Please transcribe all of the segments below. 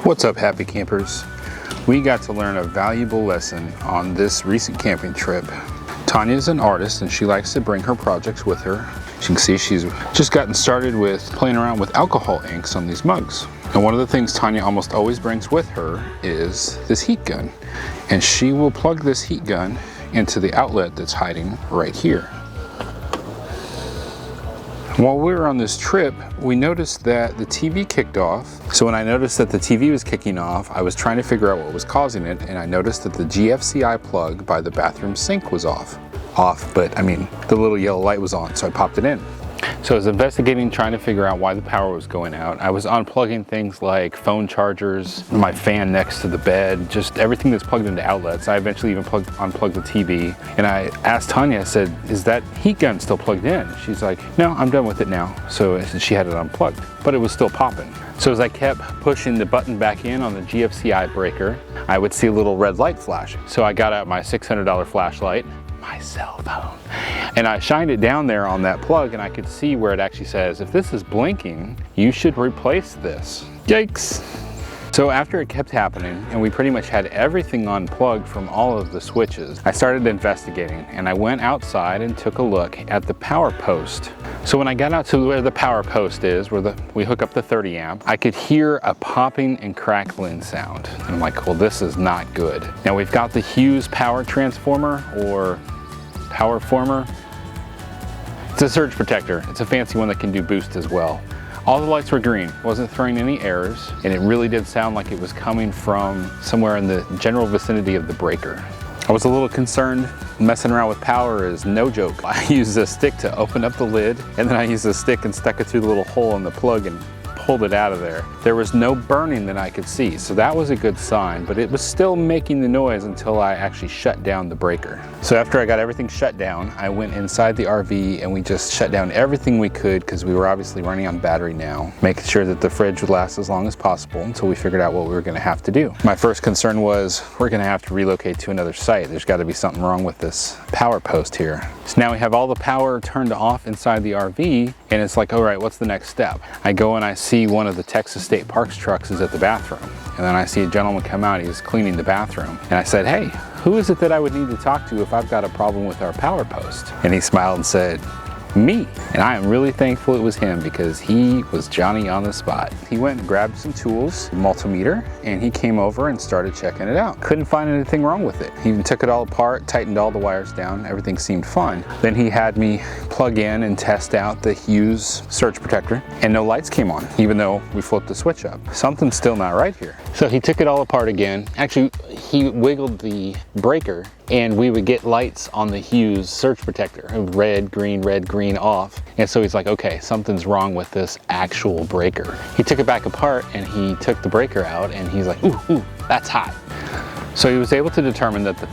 What's up, happy campers? We got to learn a valuable lesson on this recent camping trip. Tania's an artist and she likes to bring her projects with her. As you can see, she's just gotten started with playing around with alcohol inks on these mugs. And one of the things Tania almost always brings with her is this heat gun. And she will plug this heat gun into the outlet that's hiding right here. While we were on this trip, we noticed that the TV kicked off. So when I noticed that the TV was kicking off, I was trying to figure out what was causing it, and I noticed that the GFCI plug by the bathroom sink was off, but I mean, the little yellow light was on, so I popped it in. So I was investigating, trying to figure out why the power was going out. I was unplugging things like phone chargers, my fan next to the bed, just everything that's plugged into outlets. I eventually even unplugged the TV. And I asked Tania, I said, is that heat gun still plugged in? She's like, no, I'm done with it now. So she had it unplugged, but it was still popping. So as I kept pushing the button back in on the GFCI breaker, I would see a little red light flash. So I got out my $600 flashlight, my cell phone, and I shined it down there on that plug, and I could see where it actually says, if this is blinking, you should replace this. Yikes. So after it kept happening, and we pretty much had everything unplugged from all of the switches, I started investigating, and I went outside and took a look at the power post. So when I got out to where the power post is, where we hook up the 30 amp, I could hear a popping and crackling sound. And I'm like, well, this is not good. Now we've got the Hughes power transformer, or power former. It's a surge protector. It's a fancy one that can do boost as well. All the lights were green, wasn't throwing any errors, and it really did sound like it was coming from somewhere in the general vicinity of the breaker. I was a little concerned. Messing around with power is no joke. I used a stick to open up the lid, and then I used a stick and stuck it through the little hole in the plug and pulled it out of there. There was no burning that I could see, so that was a good sign, but it was still making the noise until I actually shut down the breaker. So after I got everything shut down, I went inside the RV and we just shut down everything we could, because we were obviously running on battery now, making sure that the fridge would last as long as possible until we figured out what we were going to have to do. My first concern was, we're going to have to relocate to another site. There's got to be something wrong with this power post here. So now we have all the power turned off inside the RV, and it's like, all right, what's the next step? I go and I see one of the Texas State Parks trucks is at the bathroom, and then I see a gentleman come out. He's cleaning the bathroom, and I said, hey, who is it that I would need to talk to if I've got a problem with our power post? And he smiled and said, me. And I am really thankful it was him, because he was Johnny on the spot. He went and grabbed some tools, a multimeter, and he came over and started checking it out. Couldn't find anything wrong with it. He even took it all apart, tightened all the wires down, everything seemed fine. Then he had me plug in and test out the Hughes surge protector, and no lights came on, even though we flipped the switch up. Something's still not right here. So he took it all apart again. Actually, he wiggled the breaker, and we would get lights on the Hughes surge protector, red, green off. And so he's like, okay, something's wrong with this actual breaker. He took it back apart and he took the breaker out, and he's like, ooh, that's hot. So he was able to determine that the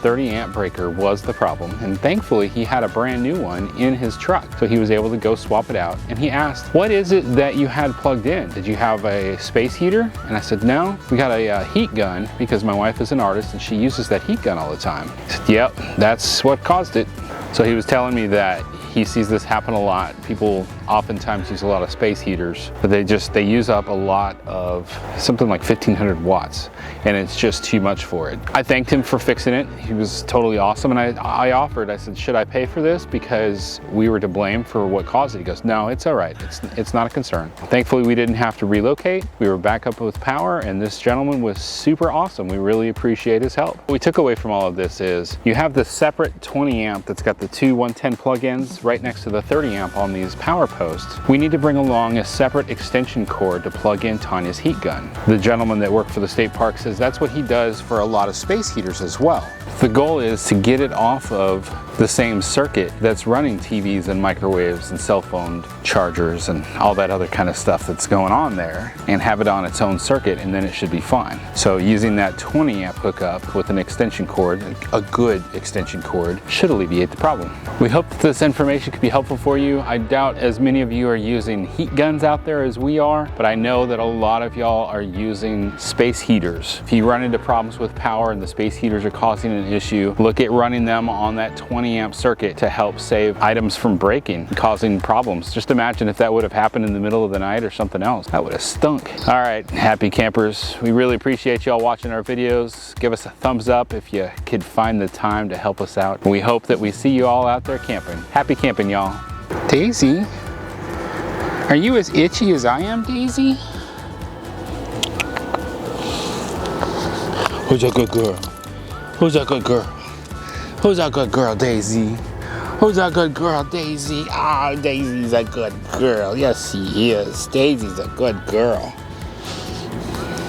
30 amp breaker was the problem, and thankfully he had a brand new one in his truck. So he was able to go swap it out, and he asked, what is it that you had plugged in? Did you have a space heater? And I said, no, we got a heat gun, because my wife is an artist and she uses that heat gun all the time. He said, yep, that's what caused it. So he was telling me that he sees this happen a lot. People oftentimes use a lot of space heaters, but they use up a lot of something like 1,500 watts, and it's just too much for it. I thanked him for fixing it. He was totally awesome, and I said, should I pay for this because we were to blame for what caused it? He goes, no, it's all right. It's not a concern. Thankfully, we didn't have to relocate. We were back up with power, and this gentleman was super awesome. We really appreciate his help. What we took away from all of this is you have the separate 20 amp that's got the two 110 plug-ins right next to the 30 amp on these power posts. We need to bring along a separate extension cord to plug in Tania's heat gun. The gentleman that worked for the state park says that's what he does for a lot of space heaters as well. The goal is to get it off of the same circuit that's running TVs and microwaves and cell phone chargers and all that other kind of stuff that's going on there, and have it on its own circuit, and then it should be fine. So using that 20 amp hookup with an extension cord, a good extension cord, should alleviate the problem. We hope that this information could be helpful for you. I doubt as many of you are using heat guns out there as we are, but I know that a lot of y'all are using space heaters. If you run into problems with power and the space heaters are causing an issue, look at running them on that 20 20 amp circuit to help save items from breaking, causing problems. Just imagine if that would have happened in the middle of the night or something else. That would have stunk. All right, happy campers. We really appreciate y'all watching our videos. Give us a thumbs up if you could find the time to help us out. We hope that we see you all out there camping. Happy camping, y'all. Daisy, are you as itchy as I am, Daisy? Who's a good girl? Who's a good girl? Who's a good girl, Daisy? Who's a good girl, Daisy? Ah, Daisy's a good girl. Yes, she is. Daisy's a good girl.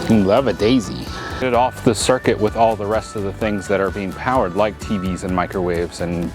I love a Daisy. Get it off the circuit with all the rest of the things that are being powered, like TVs and microwaves and